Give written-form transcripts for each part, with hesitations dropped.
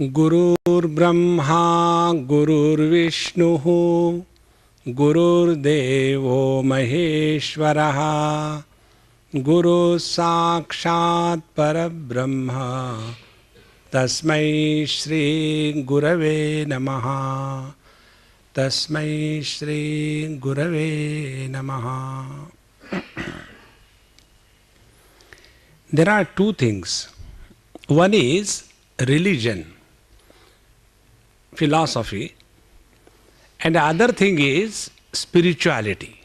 गुरुर्ब्रह्मा गुरुर्विष्णुः गुरुर्देवो महेश्वरः गुरुः साक्षात् परब्रह्म तस्मै श्री गुरवे नमः तस्मै श्री गुरवे नमः. There are two things. One is religion, philosophy, and the other thing is spirituality.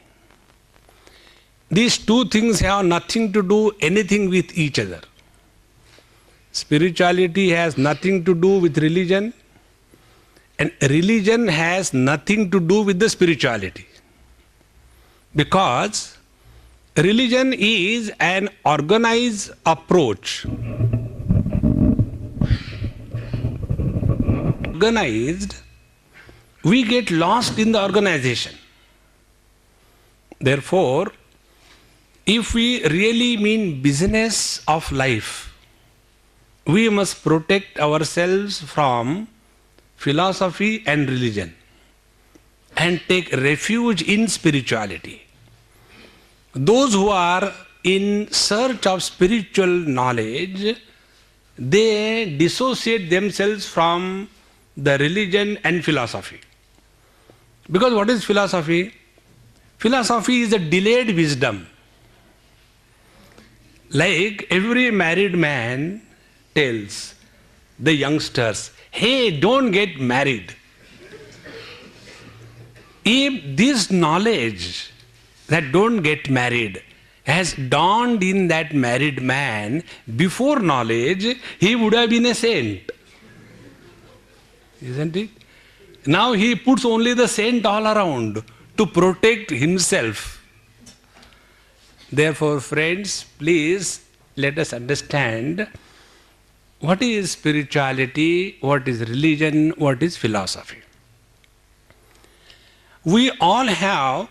These two things have nothing to do anything with each other. Spirituality has nothing to do with religion, and religion has nothing to do with the spirituality. Because religion is an organized approach. Organized, we get lost in the organization. Therefore, if we really mean business of life, we must protect ourselves from philosophy and religion and take refuge in spirituality. Those who are in search of spiritual knowledge, they dissociate themselves from the religion and philosophy. Because what is philosophy? Philosophy is a delayed wisdom. Like every married man tells the youngsters, hey, don't get married. If this knowledge that don't get married has dawned in that married man before knowledge, he would have been a saint. Isn't it? Now he puts only the saint all around to protect himself. Therefore, friends, please let us understand what is spirituality, what is religion, what is philosophy. We all have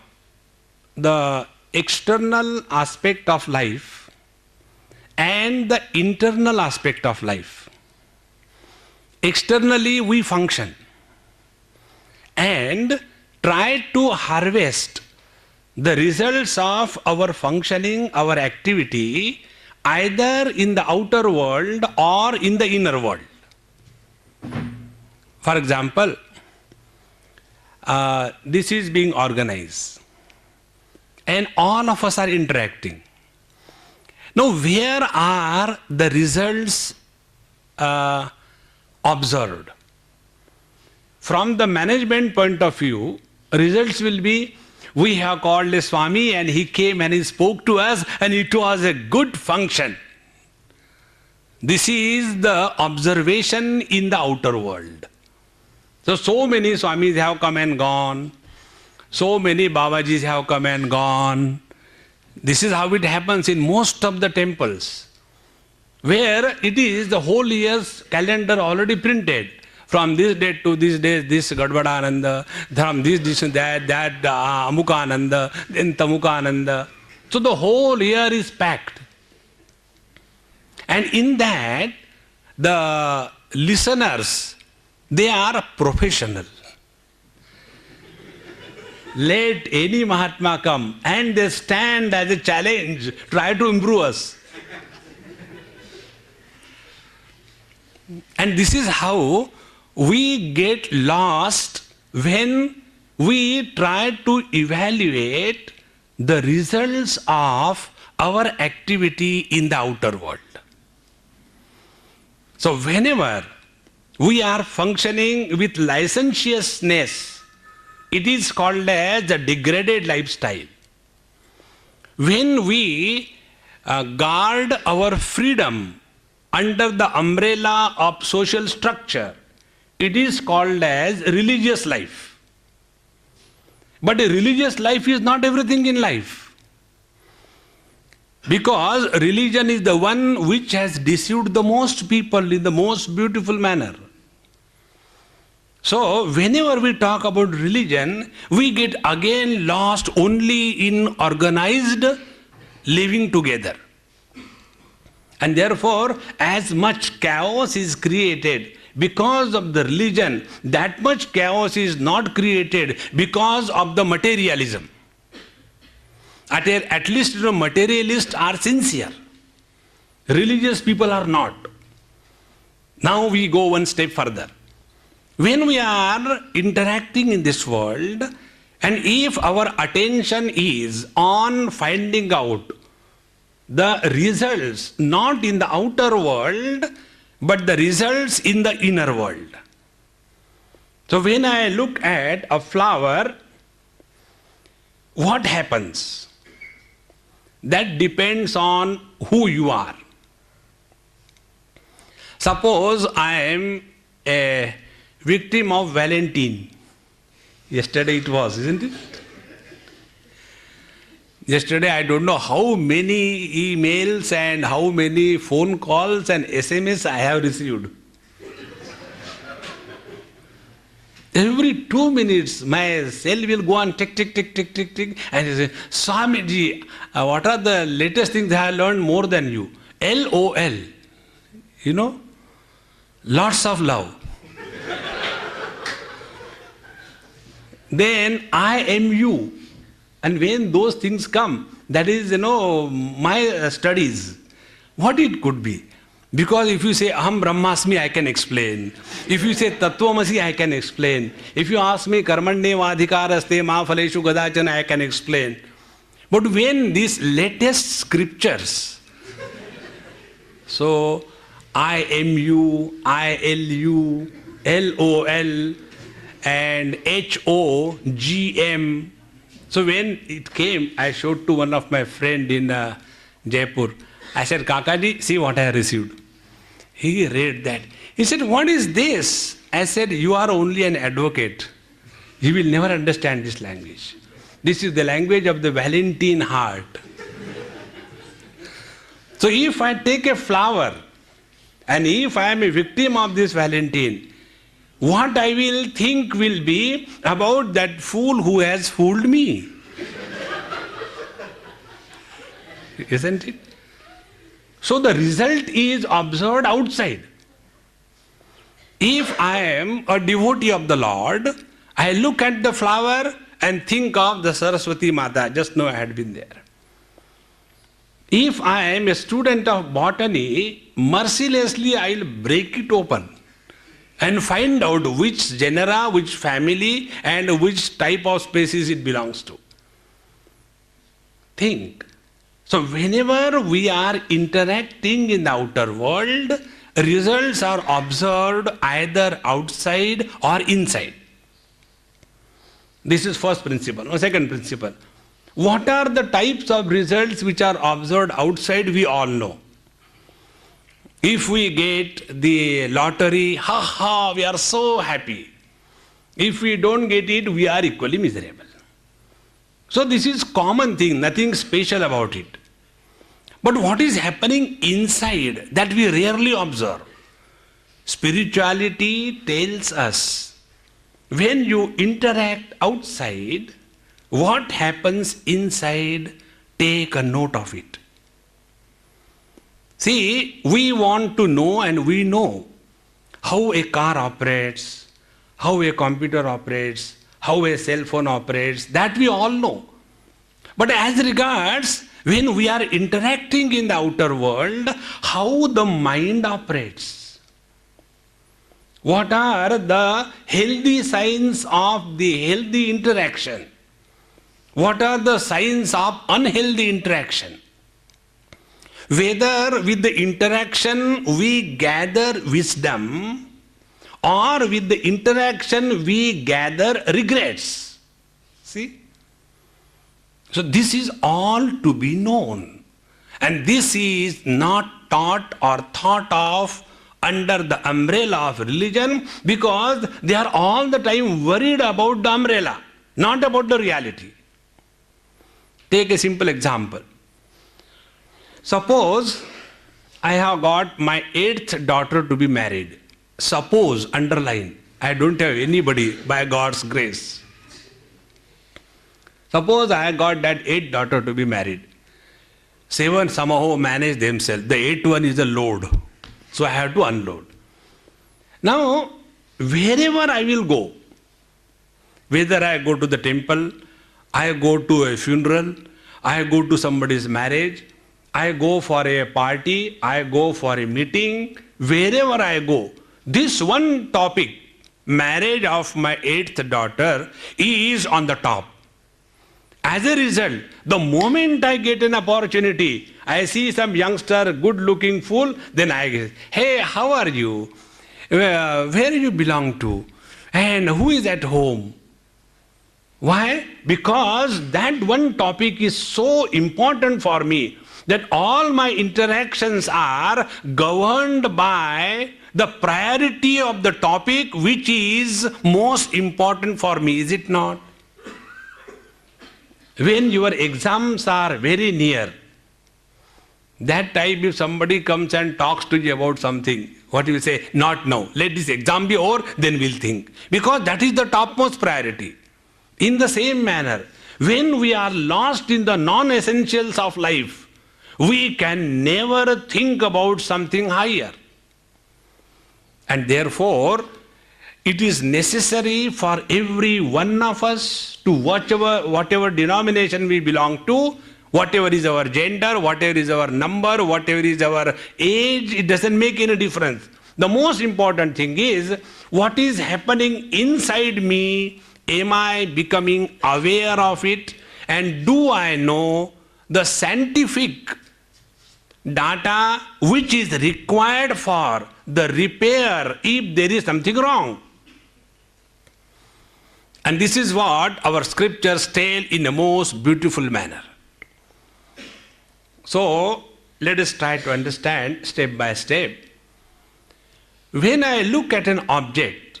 the external aspect of life and the internal aspect of life. Externally we function and try to harvest the results of our functioning, our activity, either in the outer world or in the inner world. For example, this is being organized and all of us are interacting. Now, where are the results observed? From the management point of view, results will be, we have called a Swami and he came and he spoke to us and it was a good function. This is the observation in the outer world. So many Swamis have come and gone. So many Babajis have come and gone. This is how it happens in most of the temples, where it is the whole year's calendar already printed. From this date to this date, this Gadvadananda, from this and that Amukananda, then Tamukananda. So the whole year is packed. And in that, the listeners, they are professional. Let any Mahatma come and they stand as a challenge, try to improve us. And this is how we get lost when we try to evaluate the results of our activity in the outer world. So whenever we are functioning with licentiousness, it is called as a degraded lifestyle. When we guard our freedom under the umbrella of social structure, it is called as religious life. But a religious life is not everything in life. Because religion is the one which has deceived the most people in the most beautiful manner. So, whenever we talk about religion, we get again lost only in organized living together. And therefore, as much chaos is created because of the religion, that much chaos is not created because of the materialism. At least materialists are sincere. Religious people are not. Now we go one step further. When we are interacting in this world, and if our attention is on finding out the results not in the outer world, but the results in the inner world. So when I look at a flower, what happens? That depends on who you are. Suppose I am a victim of Valentine. Yesterday it was, isn't it? Yesterday I don't know how many emails and how many phone calls and SMS I have received. Every 2 minutes my cell will go on tick, tick, tick, tick, tick, tick, and he says, Swamiji, what are the latest things I have learned more than you? LOL. You know? Lots of love. Then I am you. And when those things come, that is, my studies. What it could be? Because if you say Aham Brahmasmi, I can explain. If you say Tattvamasi, I can explain. If you ask me Karmanye Vadhikaraste Ma Phaleshu Gadachana, I can explain. But when these latest scriptures, so I am you, ILU, LOL, and HOGM. So when it came, I showed to one of my friend in Jaipur. I said, Kakaji, see what I received. He read that. He said, what is this? I said, you are only an advocate. You will never understand this language. This is the language of the Valentine heart. So if I take a flower, and if I am a victim of this Valentine, what I will think will be about that fool who has fooled me. Isn't it? So the result is observed outside. If I am a devotee of the Lord, I look at the flower and think of the Saraswati Mata. Just now I had been there. If I am a student of botany, mercilessly I will break it open and find out which genera, which family, and which type of species it belongs to. Think. So whenever we are interacting in the outer world, results are observed either outside or inside. This is first principle. Or second principle. What are the types of results which are observed outside? We all know. If we get the lottery, ha ha, we are so happy. If we don't get it, we are equally miserable. So this is common thing, nothing special about it. But what is happening inside that we rarely observe? Spirituality tells us, when you interact outside, what happens inside, take a note of it. See, we want to know and we know how a car operates, how a computer operates, how a cell phone operates, that we all know. But as regards when we are interacting in the outer world, how the mind operates. What are the healthy signs of the healthy interaction? What are the signs of unhealthy interaction? Whether with the interaction we gather wisdom or with the interaction we gather regrets. See? So this is all to be known. And this is not taught or thought of under the umbrella of religion, because they are all the time worried about the umbrella, not about the reality. Take a simple example. Suppose I have got my 8th daughter to be married. Suppose, underline, I don't have anybody by God's grace. Suppose I got that 8th daughter to be married. 7 somehow manage themselves. The 8th one is a load. So I have to unload. Now, wherever I will go, whether I go to the temple, I go to a funeral, I go to somebody's marriage, I go for a party, I go for a meeting, wherever I go, this one topic, marriage of my 8th daughter, is on the top. As a result, the moment I get an opportunity, I see some youngster, good looking fool, then I say, hey, how are you? Where do you belong to? And who is at home? Why? Because that one topic is so important for me that all my interactions are governed by the priority of the topic which is most important for me, is it not? When your exams are very near, that time if somebody comes and talks to you about something, what you will say? Not now. Let this exam be over, then we'll think. Because that is the topmost priority. In the same manner, when we are lost in the non-essentials of life, we can never think about something higher. And therefore, it is necessary for every one of us to whatever denomination we belong to, whatever is our gender, whatever is our number, whatever is our age, it doesn't make any difference. The most important thing is what is happening inside me. Am I becoming aware of it? And do I know the scientific data which is required for the repair if there is something wrong? And this is what our scriptures tell in a most beautiful manner. So, let us try to understand step by step. When I look at an object,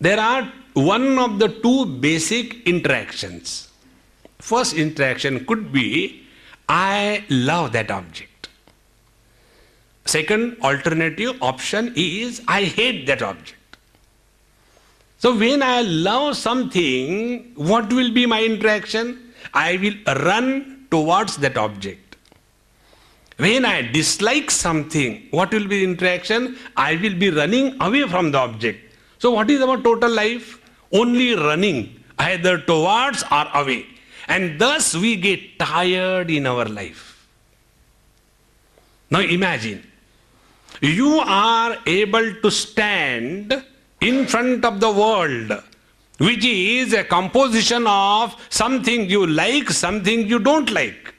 there are one of the two basic interactions. First interaction could be, I love that object. Second alternative option is, I hate that object. So when I love something, what will be my interaction? I will run towards that object. When I dislike something, what will be the interaction? I will be running away from the object. So what is our total life? Only running, either towards or away. And thus we get tired in our life. Now imagine, you are able to stand in front of the world, which is a composition of something you like, something you don't like.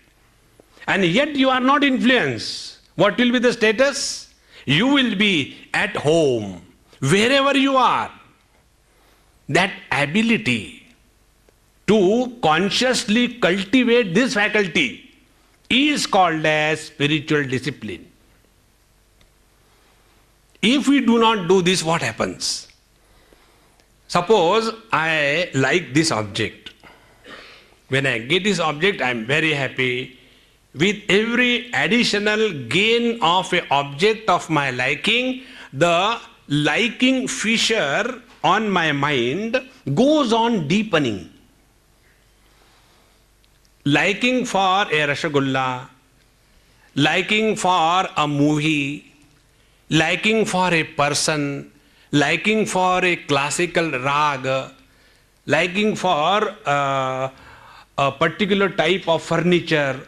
And yet you are not influenced. What will be the status? You will be at home, wherever you are. That ability to consciously cultivate this faculty is called as spiritual discipline. If we do not do this, what happens? Suppose I like this object. When I get this object, I am very happy. With every additional gain of an object of my liking, the liking fissure on my mind goes on deepening. Liking for a Rasgulla, liking for a movie, liking for a person, liking for a classical rag, liking for a particular type of furniture,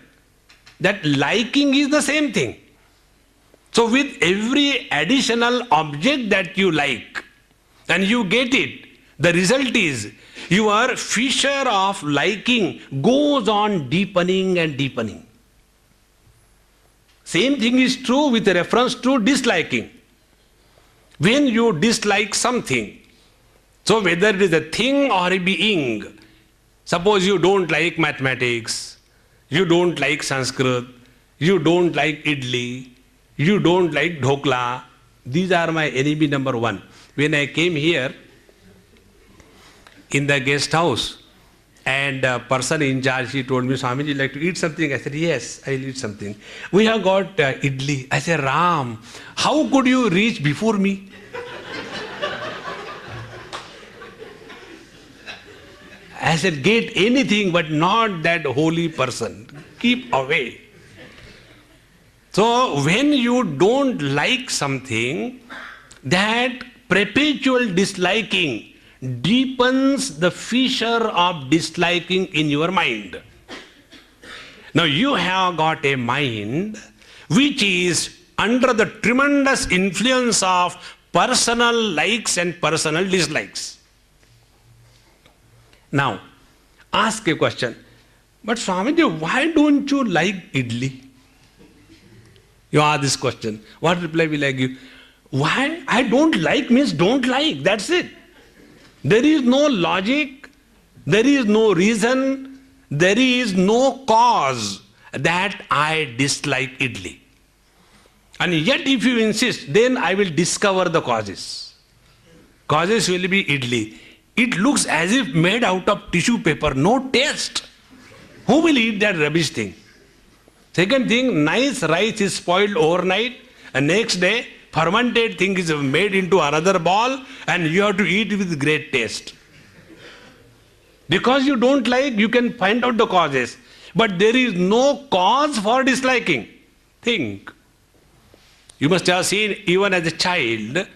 that liking is the same thing. So with every additional object that you like and you get it, the result is your fissure of liking goes on deepening and deepening. Same thing is true with reference to disliking. When you dislike something, so whether it is a thing or a being, suppose you don't like mathematics, you don't like Sanskrit, you don't like idli, you don't like dhokla, these are my enemy number one. When I came here in the guest house, and a person in charge, he told me, Swamiji, you like to eat something? I said, yes, I'll eat something. We have got idli. I said, Ram, how could you reach before me? I said, get anything but not that holy person. Keep away. So when you don't like something, that perpetual disliking deepens the fissure of disliking in your mind. Now you have got a mind which is under the tremendous influence of personal likes and personal dislikes. Now, ask a question. But Swamiji, why don't you like idli? You ask this question. What reply will I give? Why? I don't like means don't like. That's it. There is no logic. There is no reason. There is no cause that I dislike idli. And yet if you insist, then I will discover the causes. Causes will be idli. It looks as if made out of tissue paper, no taste. Who will eat that rubbish thing? Second thing, nice rice is spoiled overnight, and next day, fermented thing is made into another ball, and you have to eat with great taste. Because you don't like, you can find out the causes. But there is no cause for disliking. Think. You must have seen, even as a child,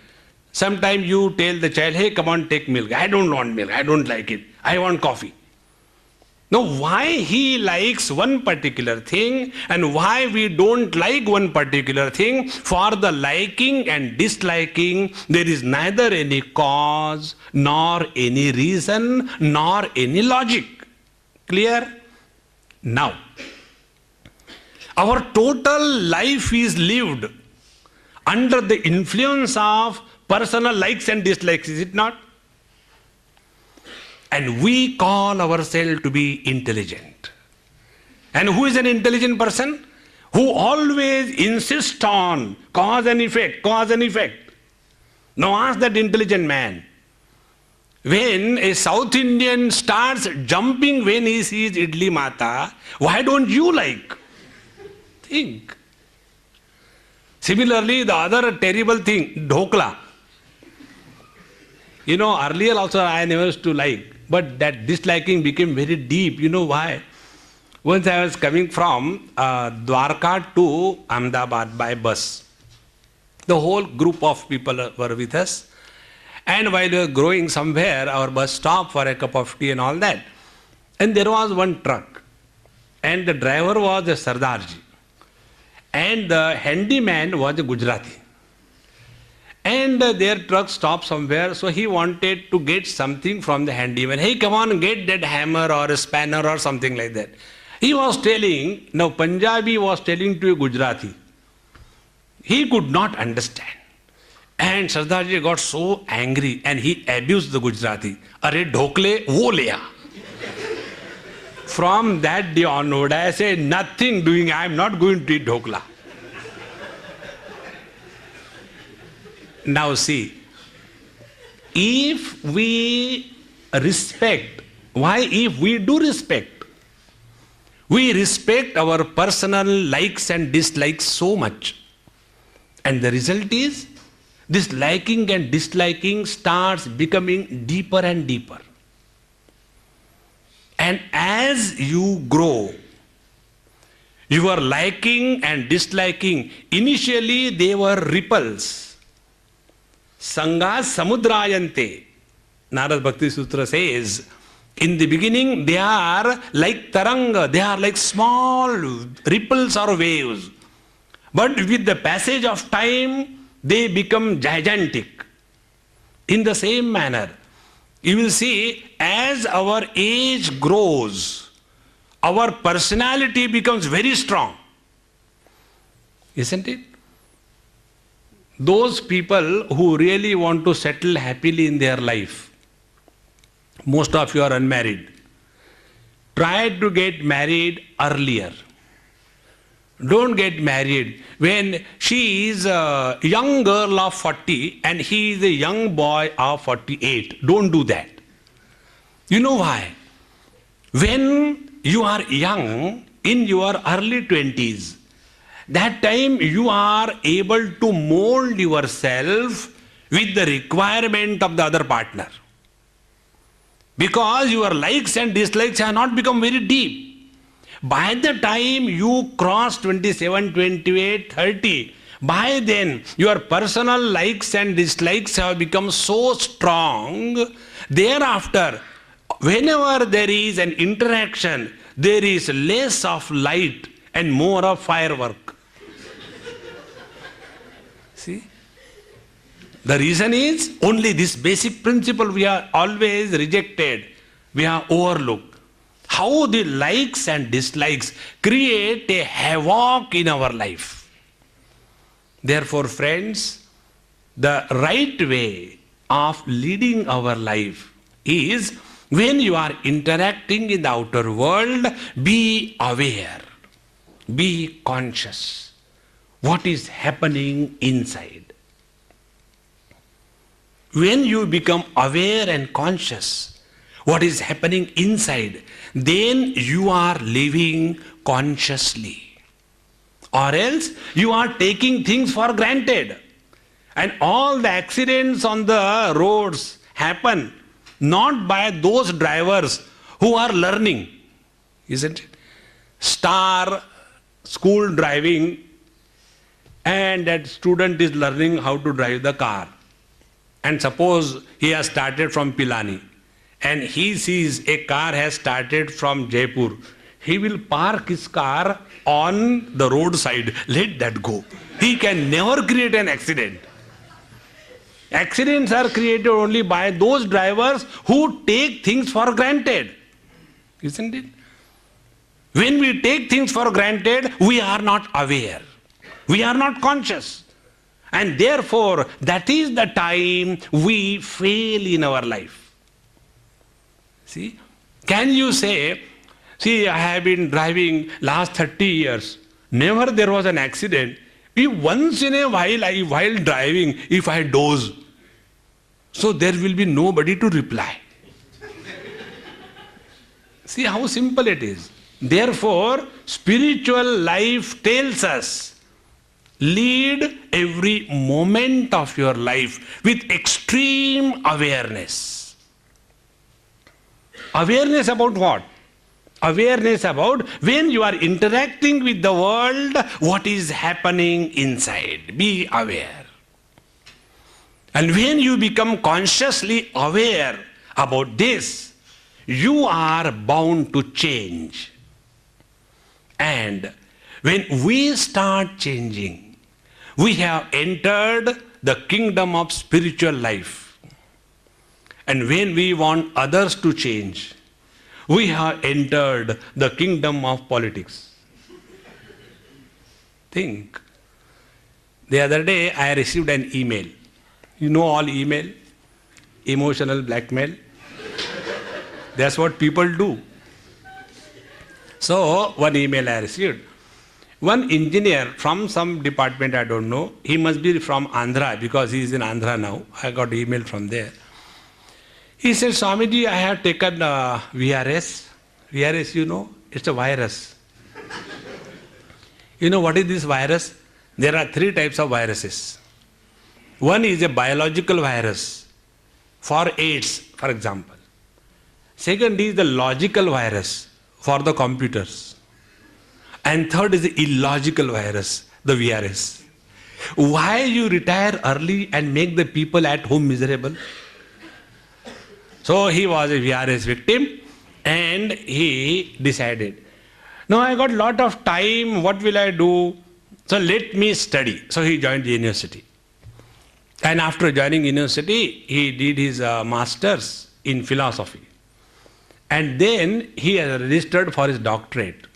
sometimes you tell the child, hey, come on, take milk. I don't want milk. I don't like it. I want coffee. Now, why he likes one particular thing and why we don't like one particular thing, for the liking and disliking, there is neither any cause, nor any reason, nor any logic. Clear? Now, our total life is lived under the influence of personal likes and dislikes, is it not? And we call ourselves to be intelligent. And who is an intelligent person? Who always insists on cause and effect, cause and effect. Now ask that intelligent man. When a South Indian starts jumping when he sees idli mata, why don't you like? Think. Similarly, the other terrible thing, dhokla. You know, earlier also I never used to like, but that disliking became very deep. You know why? Once I was coming from Dwarka to Ahmedabad by bus. The whole group of people were with us. And while we were going somewhere, our bus stopped for a cup of tea and all that. And there was one truck. And the driver was a Sardarji. And the handyman was a Gujarati. And their truck stopped somewhere, so he wanted to get something from the handyman. Hey, come on, get that hammer or a spanner or something like that. He was telling, now Punjabi was telling to a Gujarati. He could not understand. And Sardarji got so angry and he abused the Gujarati. Are dhokle wo leya. From that day onward, I say nothing doing, I am not going to eat dhokla. Now see, if we respect, why if we do respect? We respect our personal likes and dislikes so much. And the result is, this liking and disliking starts becoming deeper and deeper. And as you grow, your liking and disliking, initially they were ripples. Sangha samudrayante. Narad Bhakti Sutra says, in the beginning they are like taranga, they are like small ripples or waves. But with the passage of time, they become gigantic. In the same manner, you will see, as our age grows, our personality becomes very strong. Isn't it? Those people who really want to settle happily in their life, most of you are unmarried, try to get married earlier. Don't get married when she is a young girl of 40 and he is a young boy of 48. Don't do that. You know why? When you are young, in your early 20s, that time you are able to mold yourself with the requirement of the other partner. Because your likes and dislikes have not become very deep. By the time you cross 27, 28, 30, By then, your personal likes and dislikes have become so strong. Thereafter, whenever there is an interaction, there is less of light and more of firework. See? The reason is only this basic principle we have always rejected, we have overlooked. How the likes and dislikes create a havoc in our life. Therefore, friends, the right way of leading our life is when you are interacting in the outer world, be aware, be conscious. What is happening inside? When you become aware and conscious what is happening inside, then you are living consciously. Or else you are taking things for granted. And all the accidents on the roads happen not by those drivers who are learning, isn't it? Star school driving, and that student is learning how to drive the car. And suppose he has started from Pilani and he sees a car has started from Jaipur. He will park his car on the roadside. Let that go. He can never create an accident. Accidents are created only by those drivers who take things for granted. Isn't it? When we take things for granted, we are not aware. We are not conscious. And therefore, that is the time we fail in our life. See? Can you say, see, I have been driving last 30 years. Never there was an accident. If once in a while driving, if I doze, so there will be nobody to reply. See how simple it is. Therefore, spiritual life tells us, lead every moment of your life with extreme awareness. Awareness about what? Awareness about when you are interacting with the world, what is happening inside. Be aware. And when you become consciously aware about this, you are bound to change. And when we start changing, we have entered the kingdom of spiritual life. And when we want others to change, we have entered the kingdom of politics. Think. The other day I received an email. You know all email? Emotional blackmail. That's what people do. So, one email I received. One engineer from some department, I don't know, he must be from Andhra because he is in Andhra now. I got email from there. He said, Swamiji, I have taken VRS. VRS, you know, it's a virus. You know what is this virus? There are 3 types of viruses. One is a biological virus for AIDS, for example. Second is the logical virus for the computers. And third is the illogical virus, the VRS. Why you retire early and make the people at home miserable? So he was a VRS victim and he decided, now I got lot of time, what will I do? So let me study. So he joined the university. And after joining university, he did his master's in philosophy. And then he registered for his doctorate.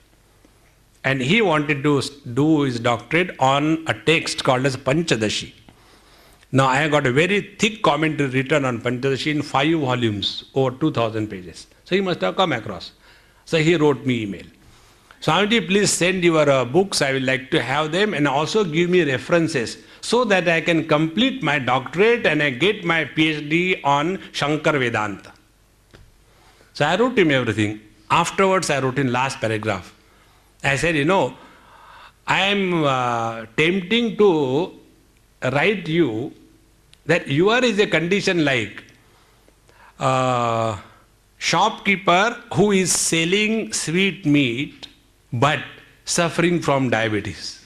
And he wanted to do his doctorate on a text called as Panchadashi. Now I got a very thick commentary written on Panchadashi in 5 volumes, over 2000 pages. So he must have come across. So he wrote me email. Swamiji, please send your books. I would like to have them and also give me references so that I can complete my doctorate and I get my PhD on Shankar Vedanta. So I wrote him everything. Afterwards, I wrote in last paragraph. I said, you know, I am tempting to write you that your is a condition like shopkeeper who is selling sweet meat but suffering from diabetes.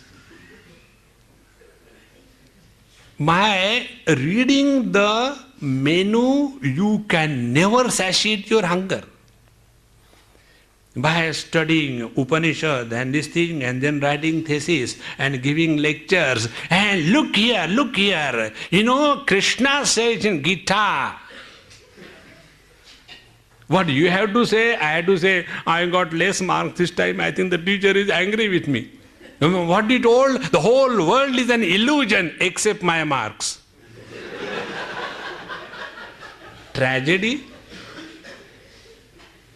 By reading the menu, you can never satiate your hunger. By studying Upanishad and this thing and then writing thesis and giving lectures and look here, Krishna says in Gita. What you have to say? I have to say, I got less marks this time, I think the teacher is angry with me. What he told, the whole world is an illusion except my marks. Tragedy.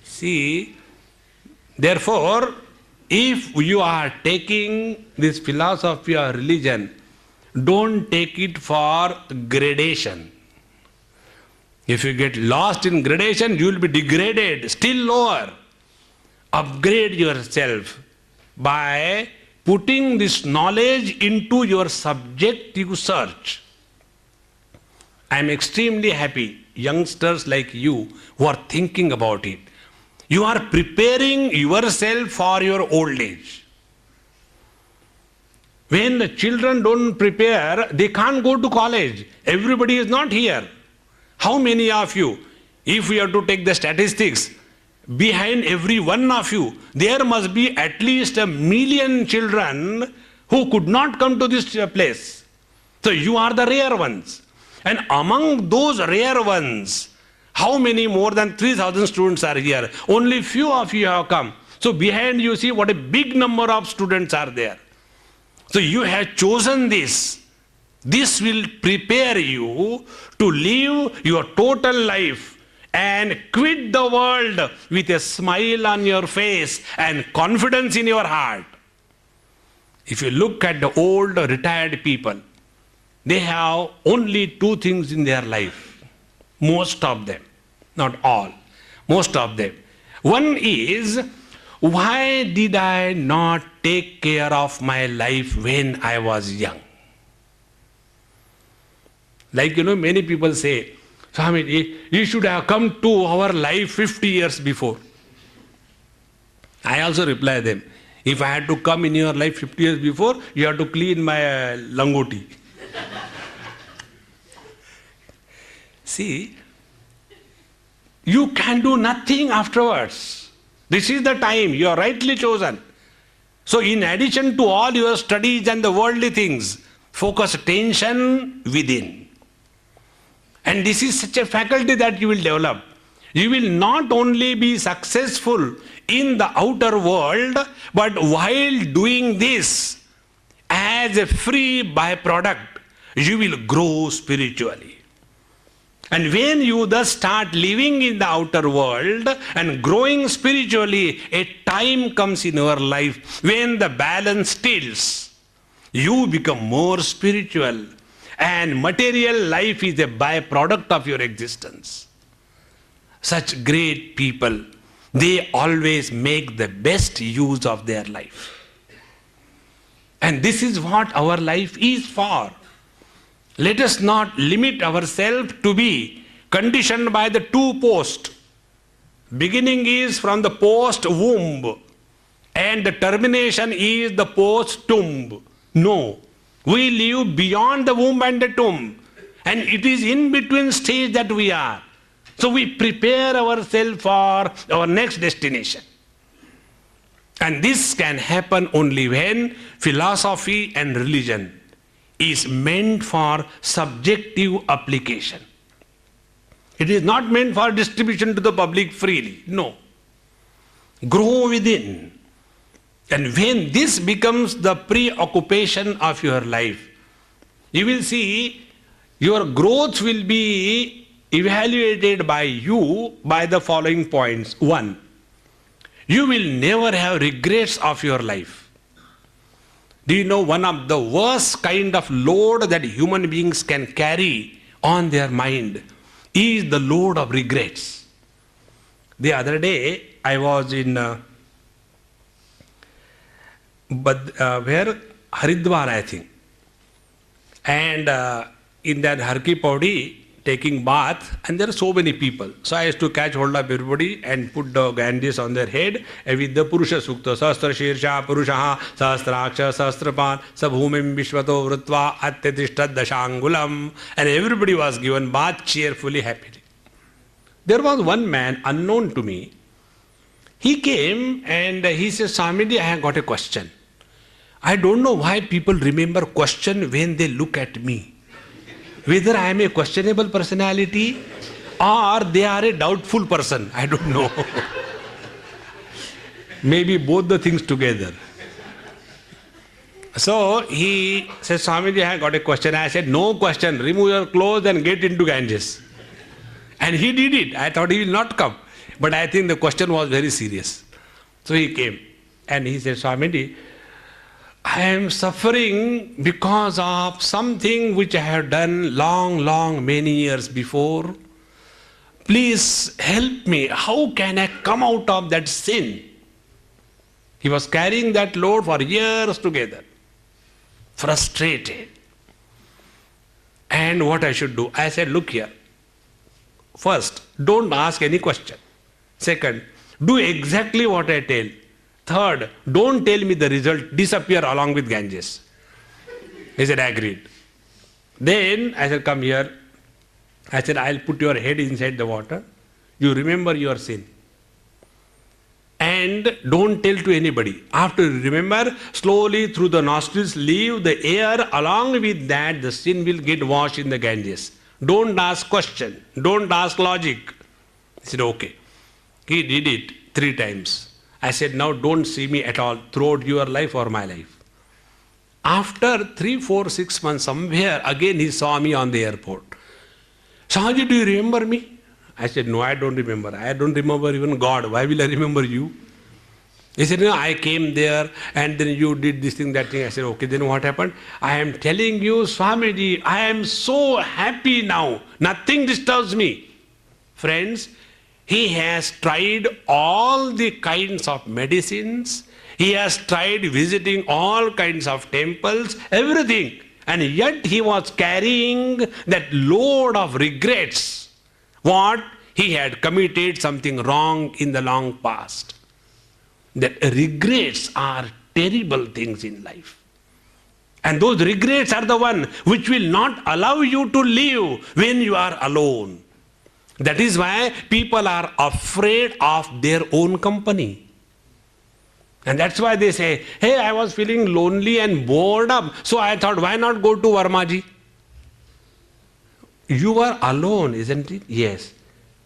See, therefore, if you are taking this philosophy or religion, don't take it for gradation. If you get lost in gradation, you will be degraded, still lower. Upgrade yourself by putting this knowledge into your subjective search. I am extremely happy, youngsters like you who are thinking about it. You are preparing yourself for your old age. When the children don't prepare, they can't go to college. Everybody is not here. How many of you, if we have to take the statistics, behind every one of you, there must be at least 1 million children who could not come to this place. So you are the rare ones. And among those rare ones, how many more than 3,000 students are here? Only few of you have come. So behind you see what a big number of students are there. So you have chosen this. This will prepare you to live your total life and quit the world with a smile on your face and confidence in your heart. If you look at the old retired people, they have only 2 things in their life. Most of them, not all, most of them. One is, why did I not take care of my life when I was young? Like, many people say, Swami, you should have come to our life 50 years before. I also reply them, if I had to come in your life 50 years before, you have to clean my langoti. See, you can do nothing afterwards. This is the time, you are rightly chosen. So in addition to all your studies and the worldly things, focus attention within. And this is such a faculty that you will develop. You will not only be successful in the outer world, but while doing this, as a free byproduct, you will grow spiritually. And when you thus start living in the outer world and growing spiritually, a time comes in your life when the balance tilts. You become more spiritual. And material life is a byproduct of your existence. Such great people, they always make the best use of their life. And this is what our life is for. Let us not limit ourselves to be conditioned by the 2 posts. Beginning is from the post womb and the termination is the post tomb. No. We live beyond the womb and the tomb. And it is in between stage that we are. So we prepare ourselves for our next destination. And this can happen only when philosophy and religion is meant for subjective application. It is not meant for distribution to the public freely. No. Grow within. And when this becomes the preoccupation of your life, you will see your growth will be evaluated by you by the following points. 1, you will never have regrets of your life. Do you know one of the worst kind of load that human beings can carry on their mind is the load of regrets? The other day I was in where Haridwar, I think. And in that Har Ki Pauri taking bath, and there are so many people. So I used to catch hold of everybody and put the Ganges on their head with the Purusha Sukta. Sahasra Shirsha Purushaha Sahasraksha Sahasrapan Sabhumim Vishwato Vrutva Atyatishtat Dashangulam. And everybody was given bath cheerfully, happily. There was one man unknown to me. He came and he said, Swamiji, I have got a question. I don't know why people remember question when they look at me. Whether I am a questionable personality or they are a doubtful person. I don't know. Maybe both the things together. So he said, Swamiji, I have got a question. I said, no question. Remove your clothes and get into Ganges. And he did it. I thought he will not come. But I think the question was very serious. So he came and he said, Swamiji, I am suffering because of something which I have done many years before. Please help me. How can I come out of that sin? He was carrying that load for years together. Frustrated. And what I should do? I said, look here. First, don't ask any question. Second, do exactly what I tell. Third, don't tell me the result, disappear along with Ganges. He said, agreed. Then I said, come here. I said, I'll put your head inside the water. You remember your sin. And don't tell to anybody. After you remember, slowly through the nostrils, leave the air. Along with that, the sin will get washed in the Ganges. Don't ask question. Don't ask logic. He said, okay. He did it 3 times. I said, now don't see me at all throughout your life or my life. After 3, 4, 6 months, somewhere again he saw me on the airport. Swamiji, do you remember me? I said, no, I don't remember. I don't remember even God. Why will I remember you? He said, no, I came there and then you did this thing, that thing. I said, okay, then what happened? I am telling you, Swamiji, I am so happy now. Nothing disturbs me. Friends, he has tried all the kinds of medicines. He has tried visiting all kinds of temples, everything. And yet he was carrying that load of regrets. What? He had committed something wrong in the long past. That regrets are terrible things in life. And those regrets are the one which will not allow you to live when you are alone. That is why people are afraid of their own company. And that's why they say, hey, I was feeling lonely and bored up, so I thought, why not go to Varmaji? You are alone, isn't it? Yes.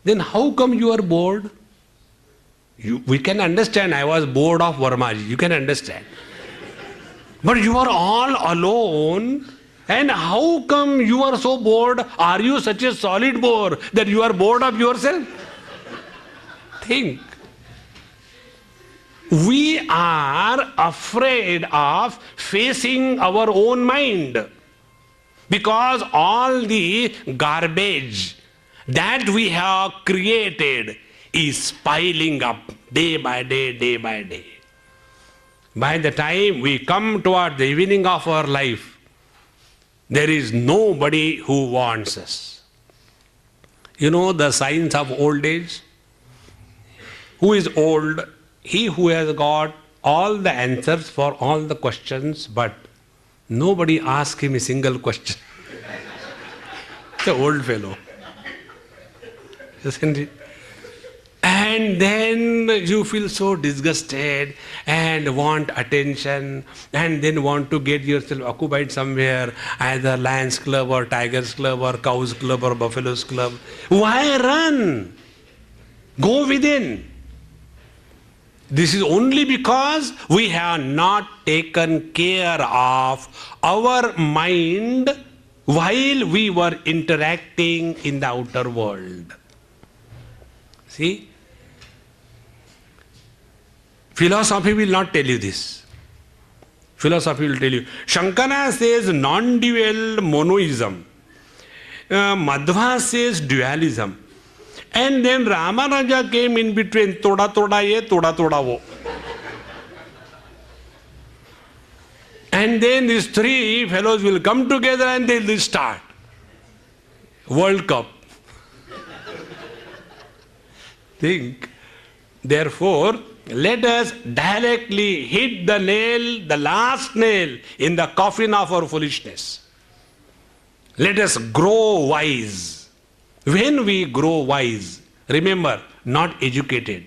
Then how come you are bored? We can understand, I was bored of Varmaji. You can understand. But you are all alone. And how come you are so bored? Are you such a solid bore that you are bored of yourself? Think. We are afraid of facing our own mind because all the garbage that we have created is piling up day by day, day by day. By the time we come toward the evening of our life, there is nobody who wants us. You know the signs of old age? Who is old? He who has got all the answers for all the questions, but nobody asks him a single question. The old fellow. Isn't it? And then you feel so disgusted and want attention and then want to get yourself occupied somewhere, either Lions Club or Tigers Club or Cows Club or Buffaloes Club. Why run? Go within. This is only because we have not taken care of our mind while we were interacting in the outer world. See? Philosophy will not tell you this. Philosophy will tell you. Shankara says non-dual monoism. Madhva says dualism. And then Ramaraja came in between, toda toda ye, toda toda wo. And then these 3 fellows will come together and they will start. World Cup. Think. Therefore, let us directly hit the nail, the last nail in the coffin of our foolishness. Let us grow wise. When we grow wise, remember, not educated.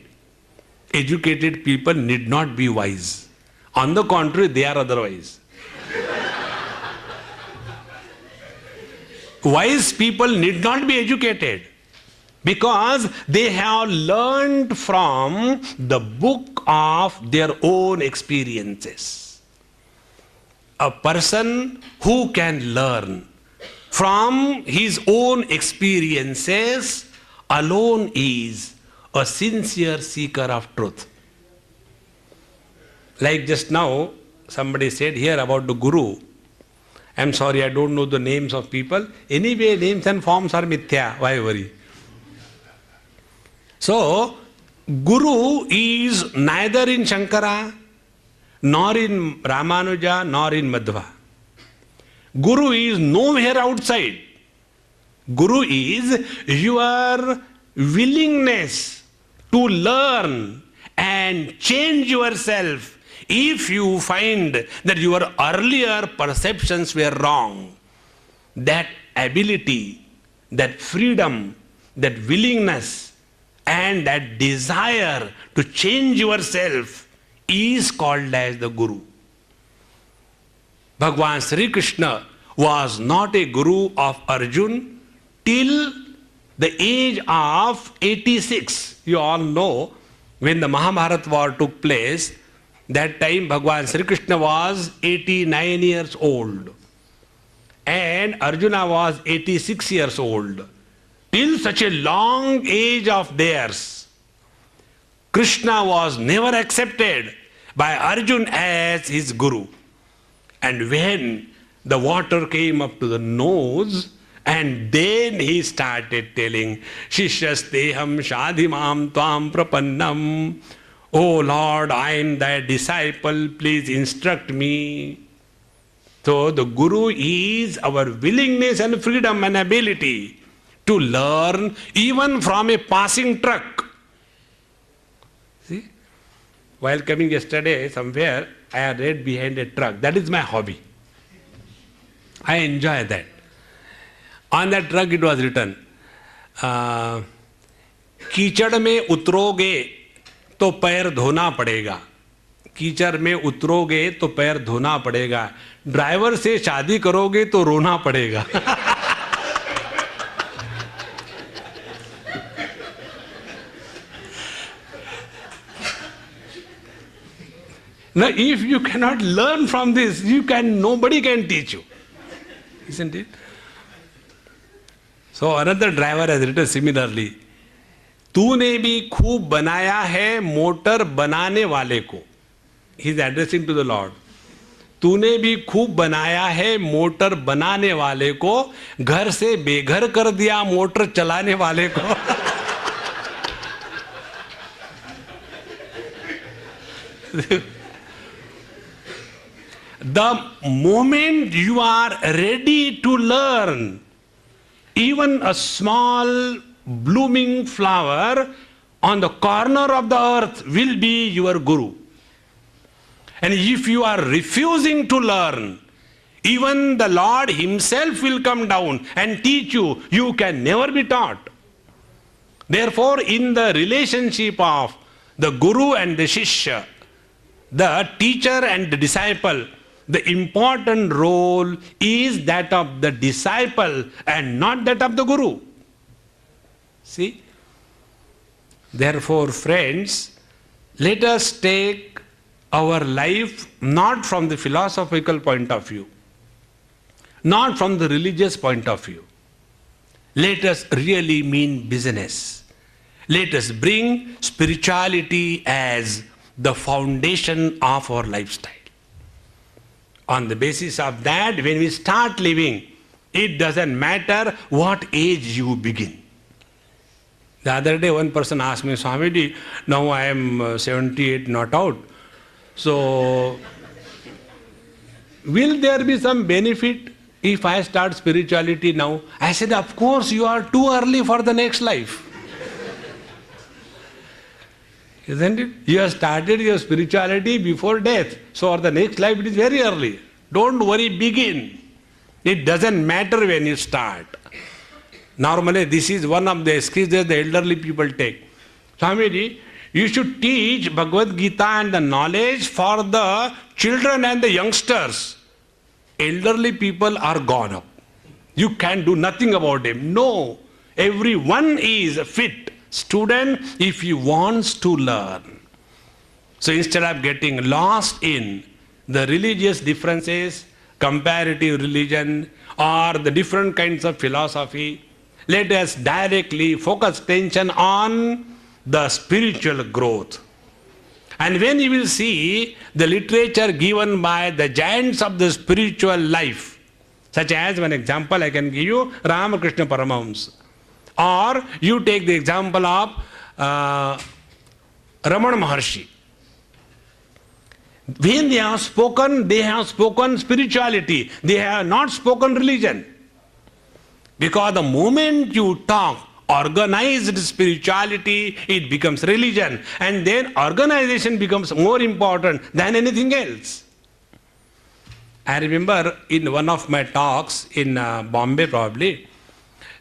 Educated people need not be wise. On the contrary, they are otherwise. Wise people need not be educated because they have learned from the book of their own experiences. A person who can learn from his own experiences alone is a sincere seeker of truth. Like just now, somebody said here about the Guru. I'm sorry, I don't know the names of people. Anyway, names and forms are mithya. Why worry? So, Guru is neither in Shankara, nor in Ramanuja, nor in Madhva. Guru is nowhere outside. Guru is your willingness to learn and change yourself if you find that your earlier perceptions were wrong. That ability, that freedom, that willingness, and that desire to change yourself is called as the Guru. Bhagwan Sri Krishna was not a Guru of Arjun till the age of 86. You all know when the Mahabharata war took place, that time Bhagwan Sri Krishna was 89 years old and Arjuna was 86 years old. Till such a long age of theirs, Krishna was never accepted by Arjun as his Guru. And when the water came up to the nose, and then he started telling, Shishyasteham shadhimam tvam prapannam. Oh Lord, I am thy disciple, please instruct me. So the Guru is our willingness and freedom and ability to learn even from a passing truck. See? While coming yesterday somewhere, I had read behind a truck. That is my hobby. I enjoy that. On that truck it was written, कीचड़ में उतरोगे तो पैर धोना पड़ेगा. कीचड़ में उतरोगे तो पैर धोना पड़ेगा. ड्राइवर से शादी करोगे तो रोना पड़ेगा. Now, if you cannot learn from this, nobody can teach you. Isn't it? So another driver has written similarly, तूने भी खूब बनाया है मोटर बनाने वाले को. He is addressing to the Lord. तूने भी खूब बनाया है मोटर बनाने वाले को, घर से बेघर कर दिया मोटर चलाने वाले को. The moment you are ready to learn, even a small blooming flower on the corner of the earth will be your Guru. And if you are refusing to learn, even the Lord himself will come down and teach you. You can never be taught. Therefore, in the relationship of the Guru and the Shishya, the teacher and the disciple, the important role is that of the disciple and not that of the Guru. See? Therefore, friends, let us take our life not from the philosophical point of view, not from the religious point of view. Let us really mean business. Let us bring spirituality as the foundation of our lifestyle. On the basis of that, when we start living, it doesn't matter what age you begin. The other day, one person asked me, Swamiji, now I am 78, not out. So, will there be some benefit if I start spirituality now, I said, of course you are too early for the next life. Isn't it? You have started your spirituality before death. So for the next life it is very early. Don't worry, begin. It doesn't matter when you start. Normally this is one of the excuses the elderly people take. Swamiji, you should teach Bhagavad Gita and the knowledge for the children and the youngsters. Elderly people are gone up. You can't do nothing about them. No. Everyone is a fit student if he wants to learn. So instead of getting lost in the religious differences, comparative religion, or the different kinds of philosophy, let us directly focus attention on the spiritual growth. And when you will see the literature given by the giants of the spiritual life, such as one example I can give you, Ramakrishna Paramahamsa. Or you take the example of Ramana Maharshi. When they have spoken spirituality. They have not spoken religion. Because the moment you talk organized spirituality, it becomes religion. And then organization becomes more important than anything else. I remember in one of my talks in Bombay probably,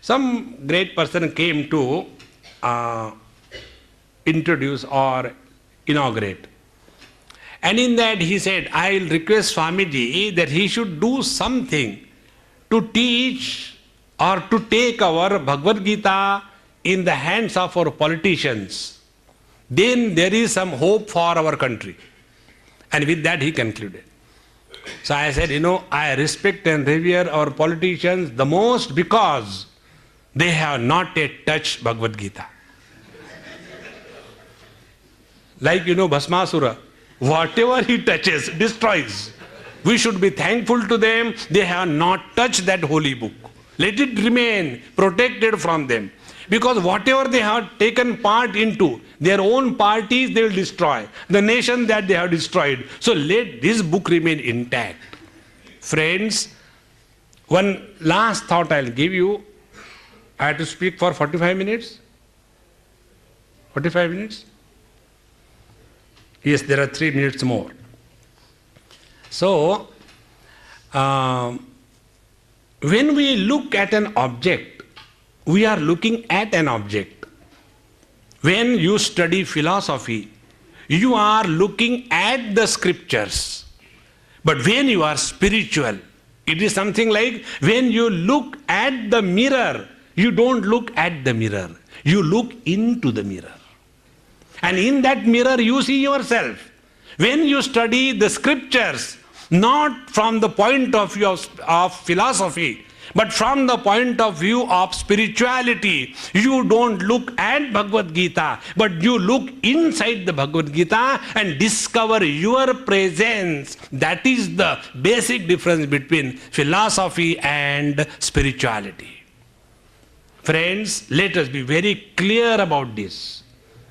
some great person came to introduce or inaugurate. And in that he said, I will request Swamiji that he should do something to teach or to take our Bhagavad Gita in the hands of our politicians. Then there is some hope for our country. And with that he concluded. So I said, I respect and revere our politicians the most because they have not yet touched Bhagavad Gita. Like, Bhasmasura, whatever he touches, destroys. We should be thankful to them. They have not touched that holy book. Let it remain protected from them. Because whatever they have taken part into, their own parties they will destroy. The nation that they have destroyed. So let this book remain intact. Friends, one last thought I'll give you. I have to speak for 45 minutes? 45 minutes? Yes, there are 3 minutes more. So, when we look at an object, we are looking at an object. When you study philosophy, you are looking at the scriptures. But when you are spiritual, it is something like when you look at the mirror, you don't look at the mirror. You look into the mirror. And in that mirror you see yourself. When you study the scriptures, not from the point of view of philosophy, but from the point of view of spirituality, you don't look at Bhagavad Gita, but you look inside the Bhagavad Gita and discover your presence. That is the basic difference between philosophy and spirituality. Friends, let us be very clear about this.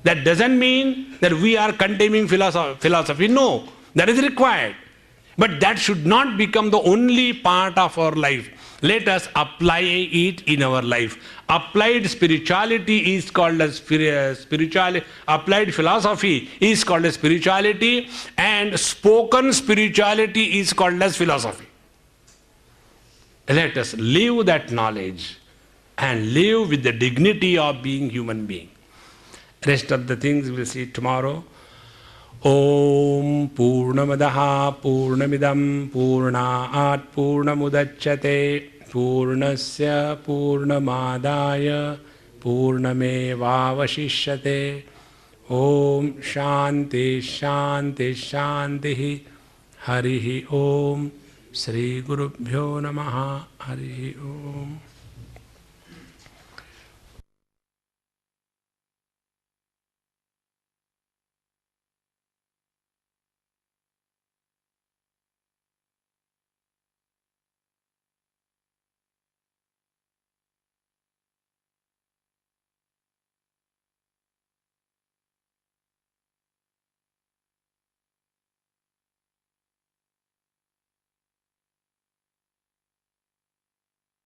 That doesn't mean that we are condemning philosophy. No, that is required. But that should not become the only part of our life. Let us apply it in our life. Applied spirituality is called as spirituality. Applied philosophy is called as spirituality, and spoken spirituality is called as philosophy. Let us live that knowledge and live with the dignity of being human being. Rest of the things we'll see tomorrow. Om Purnamadaha Purnamidam Purnaat Purnamudachyate Purnasya Purnamadaya Purnamevavashishyate. Om Shanti Shanti Shanti Harihi Om Sri Gurubhyo Namaha Harihi Om.